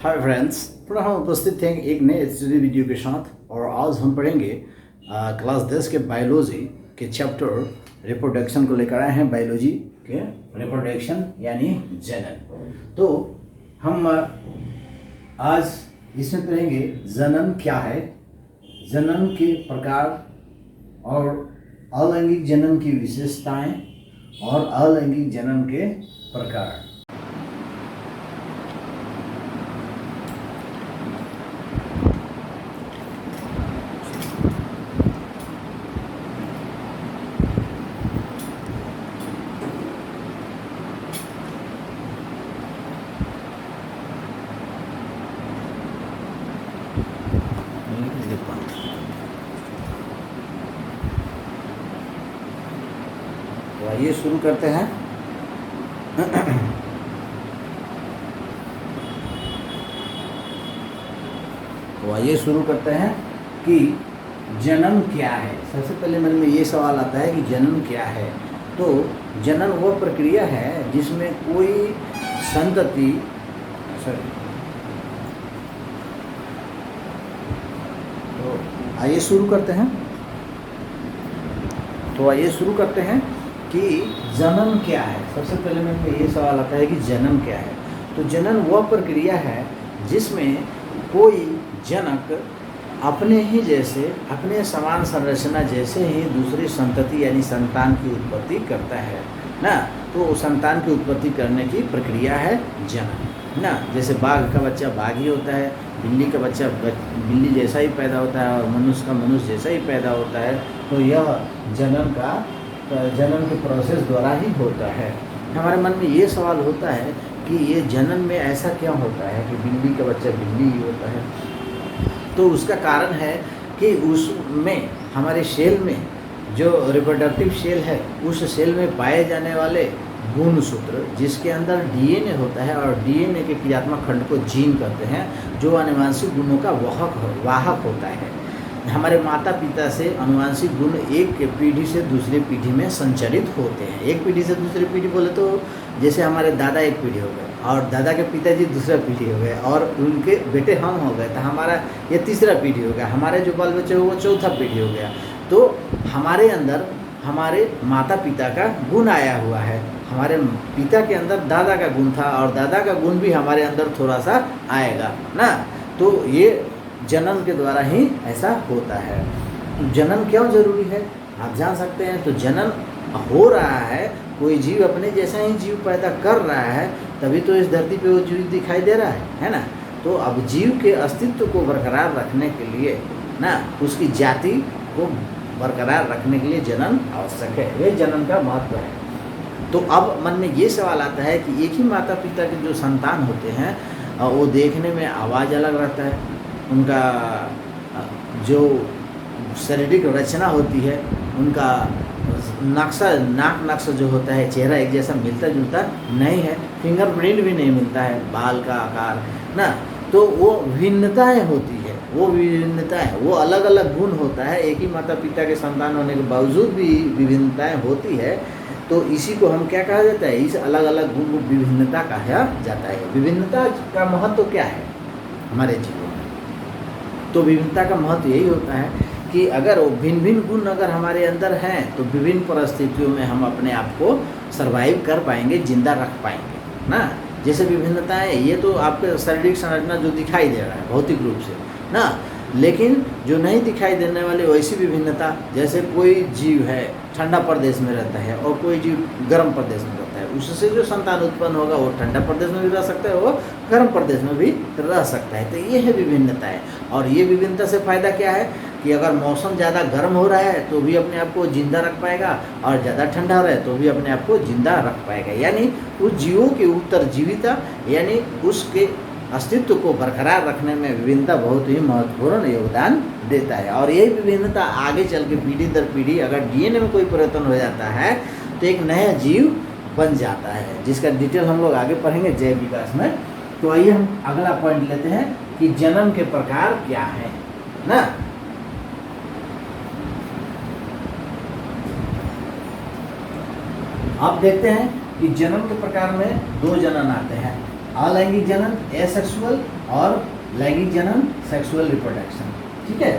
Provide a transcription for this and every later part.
Hi friends, पुनः हम उपस्थित हैं एक नए स्टडी वीडियो के साथ। और आज हम पढ़ेंगे क्लास 10 के बायोलॉजी के चैप्टर रिप्रोडक्शन को लेकर आए हैं। बायोलॉजी के रिप्रोडक्शन यानी जनन। तो हम आज इसमें पढ़ेंगे जनन क्या है, जनन के प्रकार और अलैंगिक जनन की विशेषताएं और अलैंगिक जनन के प्रकार। तो आइए शुरू करते हैं। तो आइए शुरू करते हैं कि जन्म क्या है। सबसे पहले मन में ये सवाल आता है कि जन्म क्या है। तो जनन वह प्रक्रिया है जिसमें कोई संतति तो आइए शुरू करते हैं कि जन्म क्या है। सबसे पहले मन में ये सवाल आता है कि जन्म क्या है। तो जनन वह प्रक्रिया है जिसमें कोई जनक अपने ही जैसे, अपने समान संरचना जैसे ही दूसरी संतति यानी संतान की उत्पत्ति करता है ना। तो संतान की उत्पत्ति करने की प्रक्रिया है जनन ना। जैसे बाघ का बच्चा बाघ ही होता है, बिल्ली का बच्चा बिल्ली जैसा ही पैदा होता है और मनुष्य का मनुष्य जैसा ही पैदा होता है। तो यह जनन के प्रोसेस द्वारा ही होता है। हमारे मन में ये सवाल होता है कि ये जनन में ऐसा क्या होता है कि बिल्ली का बच्चा बिल्ली ही होता है। तो उसका कारण है कि उसमें हमारे सेल में जो रिप्रोडक्टिव सेल है, उस सेल में पाए जाने वाले गुणसूत्र जिसके अंदर डीएनए होता है, और डीएनए के क्रियात्मक खंड को जीन कहते हैं, जो आनुवंशिक गुणों का वाहक होता है। हमारे माता पिता से आनुवंशिक गुण एक पीढ़ी से दूसरी पीढ़ी में संचरित होते हैं। एक पीढ़ी से दूसरी पीढ़ी बोले तो जैसे हमारे दादा एक पीढ़ी हो गए और दादा के पिताजी दूसरा पीढ़ी हो गए और उनके बेटे हम हो गए, तो हमारा ये तीसरा पीढ़ी हो गया। हमारे जो बाल बच्चे हो वो चौथा पीढ़ी हो गया। तो हमारे अंदर हमारे माता पिता का गुण आया हुआ है। हमारे पिता के अंदर दादा का गुण था और दादा का गुण भी हमारे अंदर थोड़ा सा आएगा ना। तो ये जनन के द्वारा ही ऐसा होता है। जनन क्यों जरूरी है आप जान सकते हैं। तो जनन हो रहा है, कोई जीव अपने जैसा ही जीव पैदा कर रहा है, तभी तो इस धरती पे वो जीव दिखाई दे रहा है ना। तो अब जीव के अस्तित्व को बरकरार रखने के लिए ना, उसकी जाति को बरकरार रखने के लिए जनन आवश्यक है। ये जनन का महत्व है। तो अब मन में ये सवाल आता है कि एक ही माता पिता के जो संतान होते हैं वो देखने में आवाज़ अलग रहता है, उनका जो शारीरिक रचना होती है, उनका नाक नक्शा जो होता है, चेहरा एक जैसा मिलता जुलता नहीं है, फिंगरप्रिंट भी नहीं मिलता है, बाल का आकार ना। तो वो भिन्नताएं होती है, वो अलग अलग गुण होता है। एक ही माता पिता के संतान होने के बावजूद भी विभिन्नताएं होती है। तो इसी को हम क्या कहा जाता है, इस अलग अलग गुण को विभिन्नता कहा जाता है। विभिन्नता का महत्व क्या है हमारे जीवन में? तो विभिन्नता का महत्व यही होता है कि अगर वो भिन्न भिन्न गुण अगर हमारे अंदर हैं तो विभिन्न परिस्थितियों में हम अपने आप को सर्वाइव कर पाएंगे, जिंदा रख पाएंगे ना। जैसे विभिन्नताएं, ये तो आपके शारीरिक संरचना जो दिखाई दे रहा है भौतिक रूप से ना, लेकिन जो नहीं दिखाई देने वाली वैसी विभिन्नता, जैसे कोई जीव है ठंडा प्रदेश में रहता है और कोई जीव गर्म प्रदेश में रहता है, उससे जो संतान उत्पन्न होगा वो ठंडा प्रदेश में भी रह सकता है, वो गर्म प्रदेश में भी रह सकता है। तो ये है विभिन्नता है। और ये विभिन्नता से फ़ायदा क्या है कि अगर मौसम ज़्यादा गर्म हो रहा है तो भी अपने आप को जिंदा रख पाएगा, और ज़्यादा ठंडा हो रहा है तो भी अपने आप को जिंदा रख पाएगा। यानी उस जीवों की उत्तरजीविता यानी उसके अस्तित्व को बरकरार रखने में विभिन्नता बहुत ही महत्वपूर्ण योगदान देता है। और यही विभिन्नता आगे चल के पीढ़ी दर पीढ़ी अगर डीएनए में कोई परिवर्तन हो जाता है तो एक नया जीव बन जाता है, जिसका डिटेल हम लोग आगे पढ़ेंगे जैव विकास में। तो आइए हम अगला पॉइंट लेते हैं कि जन्म के प्रकार क्या है ना। आप देखते हैं कि जन्म के प्रकार में दो जनन आते हैं, अलैंगिक जनन एसेक्सुअल और लैंगिक जनन सेक्सुअल रिप्रोडक्शन। ठीक है,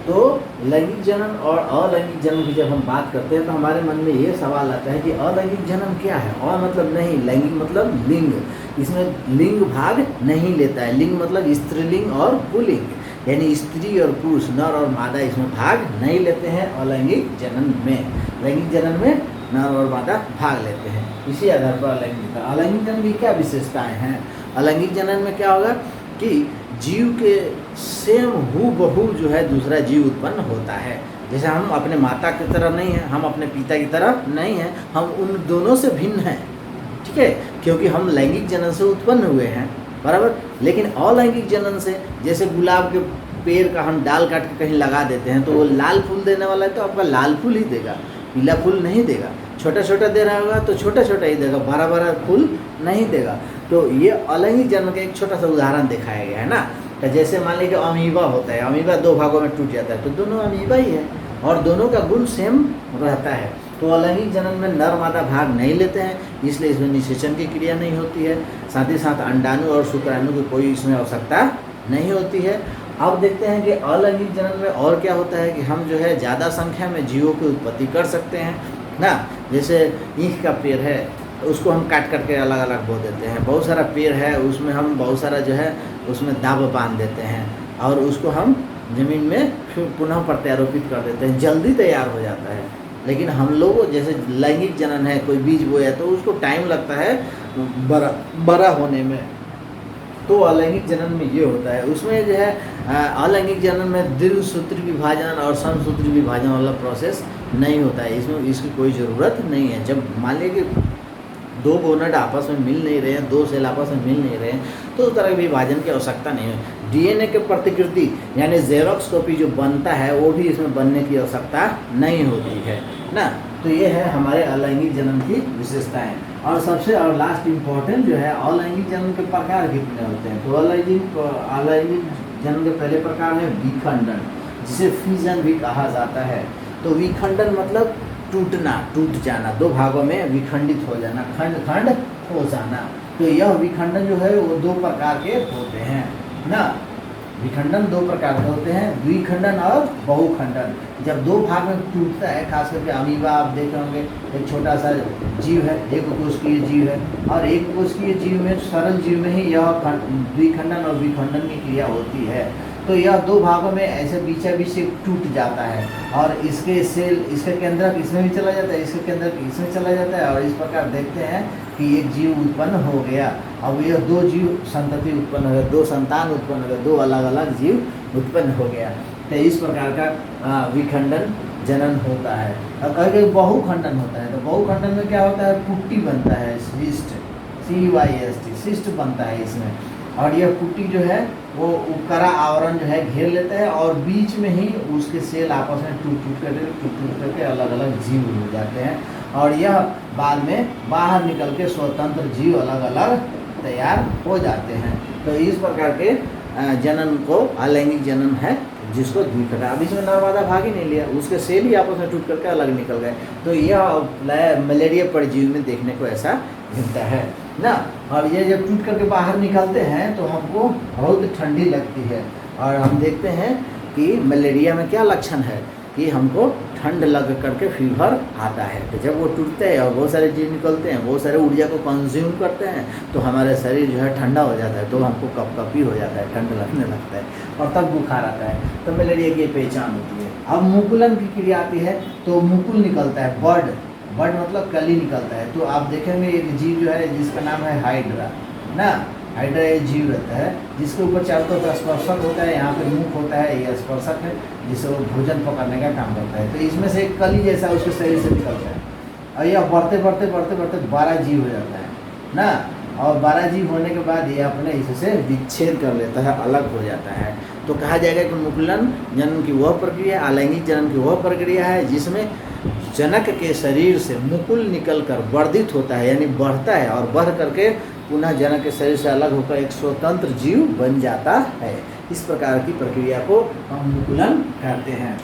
तो लैंगिक जनन और अलैंगिक जनन की जब हम बात करते हैं तो हमारे मन में ये सवाल आता है कि अलैंगिक जनन क्या है। अ मतलब नहीं, लैंगिक मतलब लिंग, इसमें लिंग भाग नहीं लेता है। लिंग मतलब स्त्रीलिंग और पुल्लिंग, यानी स्त्री और पुरुष, नर और मादा इसमें भाग नहीं लेते हैं अलैंगिक जनन में। लैंगिक जनन में नर और मादा भाग लेते हैं। इसी आधार पर अलैंगिक जनन की क्या विशेषताएं हैं। अलैंगिक जनन में क्या होगा कि जीव के सेम हूबहू जो है दूसरा जीव उत्पन्न होता है। जैसे हम अपने माता की तरह नहीं हैं, हम अपने पिता की तरह नहीं हैं, हम उन दोनों से भिन्न हैं। ठीक है, क्योंकि हम लैंगिक जनन से उत्पन्न हुए हैं, बराबर। लेकिन अलैंगिक जनन से, जैसे गुलाब के पेड़ का हम डाल काट के कहीं लगा देते हैं तो वो लाल फूल देने वाला है तो आपका लाल फूल ही देगा, पीला फूल नहीं देगा। छोटा छोटा दे रहा होगा तो छोटा छोटा ही देगा, बड़ा बड़ा फूल नहीं देगा। तो ये अलैंगिक जनन का एक छोटा सा उदाहरण दिखाया गया है ना। तो जैसे मान लीजिए अमीबा होता है, अमीबा दो भागों में टूट जाता है तो दोनों अमीबा ही है और दोनों का गुण सेम रहता है। तो अलैंगिक जनन में नर मादा भाग नहीं लेते हैं, इसलिए इसमें निषेचन की क्रिया नहीं होती है। साथ ही साथ अंडाणु और शुक्राणु की कोई इसमें आवश्यकता नहीं होती है। अब देखते हैं कि अलैंगिक जनन में और क्या होता है कि हम जो है ज़्यादा संख्या में जीवों की उत्पत्ति कर सकते हैं ना। जैसे ईख का पेड़ है तो उसको हम काट करके अलग अलग बो देते हैं। बहुत सारा पेड़ है उसमें हम बहुत सारा जो है उसमें दाब बांध देते हैं और उसको हम ज़मीन में फिर पुनः प्रत्यारोपित कर देते हैं, जल्दी तैयार हो जाता है। लेकिन हम लोग जैसे लैंगिक जनन है, कोई बीज बोया तो उसको टाइम लगता है बड़ा होने में। तो अलैंगिक जनन में ये होता है। उसमें जो है अलैंगिक जनन में दीर्घसूत्री विभाजन और समसूत्री विभाजन वाला प्रोसेस नहीं होता है, इसमें इसकी कोई ज़रूरत नहीं है। जब मान लीजिए कि दो गोनड आपस में मिल नहीं रहे हैं, दो सेल आपस में मिल नहीं रहे हैं, तो उस तरह के विभाजन की आवश्यकता नहीं है। डीएनए के प्रतिकृति यानी जेरोक्स कॉपी जो बनता है वो भी इसमें बनने की आवश्यकता नहीं होती है ना। तो ये है हमारे अलैंगिक जनन की विशेषताएं। और सबसे और लास्ट इम्पोर्टेंट जो है अलैंगिक जनन के प्रकार कितने होते हैं। तो अलैंगिक जनन के पहले प्रकार है विखंडन, जिसे फिजन भी कहा जाता है। तो विखंडन मतलब टूटना, टूट जाना, दो भागों में विखंडित हो जाना, खंड खंड हो जाना। तो यह विखंडन जो है वो दो प्रकार के होते हैं ना। विखंडन दो प्रकार के होते हैं, द्विखंडन और बहुखंडन। जब दो भाग में टूटता है, खास करके अमीबा आप देखे होंगे, एक छोटा सा जीव है, एक कोशिकीय जीव है, और एक कोशिकीय जीव में सरल जीव में ही यह द्विखंडन और विखंडन की क्रिया होती है। तो यह दो भागों में ऐसे बीचा बीच से टूट जाता है और इसके सेल, इसके केंद्रक इसमें भी चला जाता है, इसके केंद्रक इसमें चला जाता है, और इस प्रकार देखते हैं कि एक जीव उत्पन्न हो गया। अब यह दो जीव संतति उत्पन्न हो गया, दो संतान उत्पन्न हो गया, दो अलग अलग जीव उत्पन्न हो गया। तो इस प्रकार का विखंडन जनन होता है। और कहीं कहीं बहुखंडन होता है। तो बहुखंडन में क्या होता है, पुट्टी बनता है, सिस्ट, CYST, सिस्ट बनता है इसमें। और यह पुट्टी जो है वो उपकरा आवरण जो है घेर लेता है और बीच में ही उसके सेल आपस में टूट करके अलग अलग जीव हो जाते हैं, और यह बाद में बाहर निकल के स्वतंत्र जीव अलग अलग तैयार हो जाते हैं। तो इस प्रकार के जनन को अलैंगिक जनन है, जिसको द्विखंड। अब इसमें नर मादा भाग ही नहीं लिया, उसके सेल ही आपस में टूट करके अलग निकल गए। तो यह मलेरिया परजीवी में देखने को ऐसा मिलता है ना। और ये जब टूट करके बाहर निकलते हैं तो हमको बहुत ठंडी लगती है, और हम देखते हैं कि मलेरिया में क्या लक्षण है कि हमको ठंड लग करके फीवर आता है। तो जब वो टूटते हैं और बहुत सारे जीव निकलते हैं, बहुत सारे ऊर्जा को कंज्यूम करते हैं, तो हमारे शरीर जो है ठंडा हो जाता है, तो हमको कपकपी हो जाता है, ठंड लगने लगता है और तब बुखार आता है। तो मलेरिया की पहचान होती है। अब मुकुलन की क्रिया आती है तो मुकुल निकलता है, बर्ड मतलब कली निकलता है। तो आप देखेंगे एक जीव जो है जिसका नाम है हाइड्रा ना। हाइड्रा एक जीव रहता है जिसके ऊपर चारों तरफ स्पर्शक होता है, यहाँ पे मुख होता है, यह स्पर्शक है जिससे वो भोजन पकड़ने का काम करता है। तो इसमें से एक कली जैसा उसके शरीर से निकलता है और यह बढ़ते बढ़ते बढ़ते बढ़ते 12 जीव हो जाता है ना। और 12 जीव होने के बाद ये अपने इससे विच्छेद कर लेता है, अलग हो जाता है। तो कहा जाएगा कि मुकुलन जनन की वह प्रक्रिया, अलैंगिक जनन की वह प्रक्रिया है जिसमें जनक के शरीर से मुकुल निकलकर वर्धित होता है, यानी बढ़ता है, और बढ़ करके पुनः जनक के शरीर से अलग होकर एक स्वतंत्र जीव बन जाता है। इस प्रकार की प्रक्रिया को हम मुकुलन कहते हैं।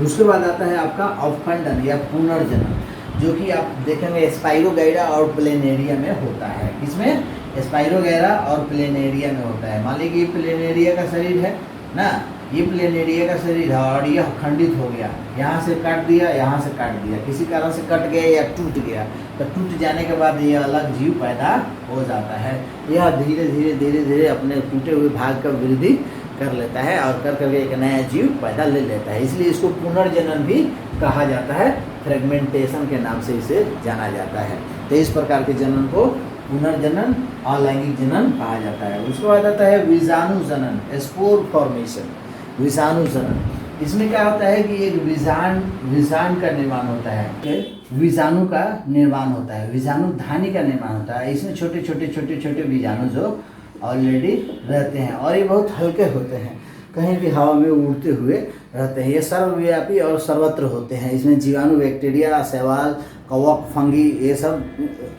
उसके बाद आता है आपका अवखंडन या पुनर्जनन, जो कि आप देखेंगे स्पाइरोगाइडा और प्लेनेरिया में होता है। इसमें स्पाइरोगैरा और प्लेनेरिया में होता है। मान लीजिए कि ये प्लेनेरिया का शरीर है ना, ये प्लेनेरिया का शरीर है और यह खंडित हो गया, यहाँ से काट दिया, यहाँ से काट दिया, किसी कारण से कट गया या टूट गया, तो टूट जाने के बाद यह अलग जीव पैदा हो जाता है। यह धीरे धीरे धीरे धीरे अपने टूटे हुए भाग का वृद्धि कर लेता है और कर करके एक नया जीव पैदा ले लेता है। इसलिए इसको पुनर्जनन भी कहा जाता है, फ्रेगमेंटेशन के नाम से इसे जाना जाता है। तो इस प्रकार के जनन को पुनर्जनन अलैंगिक जनन कहा जाता है। उसके बाद आता है विषाणु जनन, स्पोर फॉर्मेशन, विषाणु जनन। इसमें क्या होता है कि एक विषाणु का निर्माण होता है, विषाणु का निर्माण होता है, विषाणु धानी का निर्माण होता है। इसमें छोटे छोटे विषाणु जो ऑलरेडी रहते हैं और ये बहुत हल्के होते हैं, कहीं भी हवा में उड़ते हुए रहते हैं। ये सर्वव्यापी और सर्वत्र होते हैं। इसमें जीवाणु, बैक्टीरिया, शैवाल, कवक, फंगी ये सब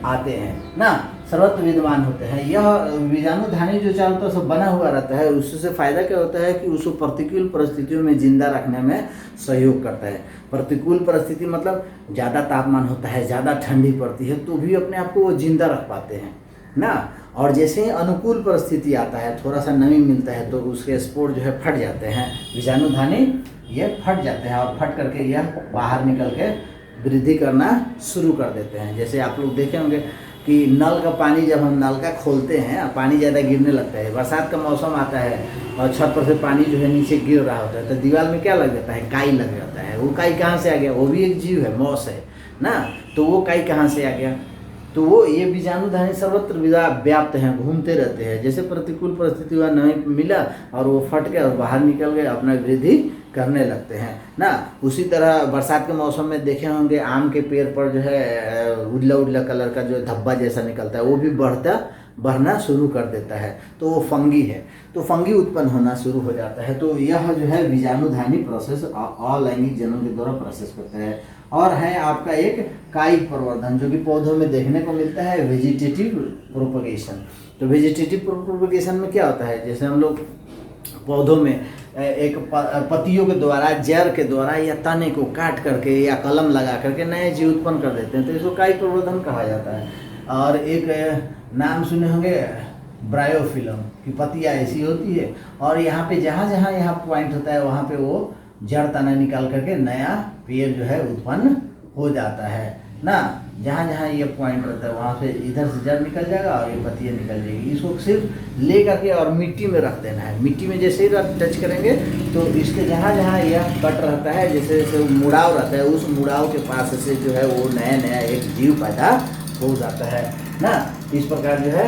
आते हैं ना, सर्वत्र विद्यमान होते हैं। यह बीजाणु धानी जो चारों तरफ से बना हुआ रहता है, उससे फायदा क्या होता है कि उसको प्रतिकूल परिस्थितियों में जिंदा रखने में सहयोग करता है। प्रतिकूल परिस्थिति मतलब ज़्यादा तापमान होता है, ज़्यादा ठंडी पड़ती है, तो भी अपने आप को वो जिंदा रख पाते हैं ना। और जैसे ही अनुकूल परिस्थिति आता है, थोड़ा सा नमी मिलता है, तो उसके स्पोर जो है फट जाते हैं, बीजाणु धानी ये फट जाते हैं और फट करके यह बाहर निकल के वृद्धि करना शुरू कर देते हैं। जैसे आप लोग देखे होंगे कि नल का पानी जब हम नल का खोलते हैं, पानी ज़्यादा गिरने लगता है, बरसात का मौसम आता है और छत पर से पानी जो है नीचे गिर रहा होता है, तो दीवार में क्या लग जाता है, काई लग जाता है। वो काई कहाँ से आ गया, वो भी एक जीव है, मॉस है ना, तो वो काई कहाँ से आ गया, तो वो ये बीजाणु धानी सर्वत्र व्याप्त हैं, घूमते रहते हैं। जैसे प्रतिकूल परिस्थिति हुआ, नमी मिला और वो फट के और बाहर निकल गए, अपना वृद्धि करने लगते हैं ना। उसी तरह बरसात के मौसम में देखे होंगे आम के पेड़ पर जो है उजला उजला कलर का जो धब्बा जैसा निकलता है, वो भी बढ़ना शुरू कर देता है, तो वो फंगी है, तो फंगी उत्पन्न होना शुरू हो जाता है। तो यह जो है बीजाणु धानी प्रोसेस अलैंगिक जनन के द्वारा प्रोसेस करता है। और है आपका एक कायिक प्रवर्धन, जो कि पौधों में देखने को मिलता है, वेजिटेटिव प्रोपगेशन। तो वेजिटेटिव प्रोपगेशन में क्या होता है, जैसे हम लोग पौधों में एक पत्तियों के द्वारा, जड़ के द्वारा या तने को काट करके या कलम लगा करके नए जीव उत्पन्न कर देते हैं, तो इसको कायिक प्रवर्धन कहा जाता है। और एक नाम सुने होंगे ब्रायोफिलम की पत्तियाँ ऐसी होती है, और यहाँ पे जहाँ जहाँ यहाँ पॉइंट होता है वहाँ पे वो जड़ तना निकाल करके नया पेड़ जो है उत्पन्न हो जाता है ना। जहाँ जहाँ ये पॉइंट रहता है वहाँ से इधर से जड़ निकल जाएगा और ये पत्तियाँ निकल जाएगी। इसको सिर्फ ले करके और मिट्टी में रख देना है। मिट्टी में जैसे ही टच करेंगे तो इसके जहाँ जहाँ यह कट रहता है, जैसे जैसे मुड़ाव रहता है, उस मुड़ाव के पास से जो है वो नया एक जीव पैदा हो जाता है ना। इस प्रकार जो है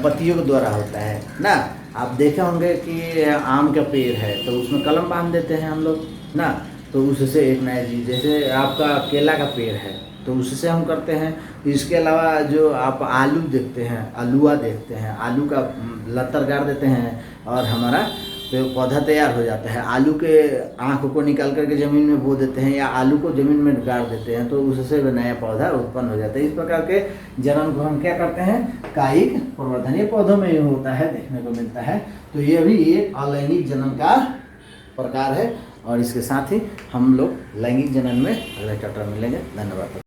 पत्तियों के द्वारा होता है ना। आप देखे होंगे कि आम का पेड़ है तो उसमें कलम बांध देते हैं हम लोग ना, तो उससे एक नया जीव, जैसे आपका केला का पेड़ है तो उससे हम करते हैं। इसके अलावा जो आप आलू देखते हैं, आलूआ देखते हैं, आलू का लतर गाड़ देते हैं और हमारा पौधा तैयार हो जाता है। आलू के आँख को निकाल करके ज़मीन में बो देते हैं या आलू को ज़मीन में गाड़ देते हैं, तो उससे नया पौधा उत्पन्न हो जाता है। इस प्रकार के जनन को हम क्या करते हैं, कायिक प्रवर्धन, ये पौधों में ही होता है, देखने को मिलता है। तो ये भी एक अलैंगिक जनन का प्रकार है। और इसके साथ ही हम लोग लैंगिक जनन में अगले चैप्टर में मिलेंगे। धन्यवाद।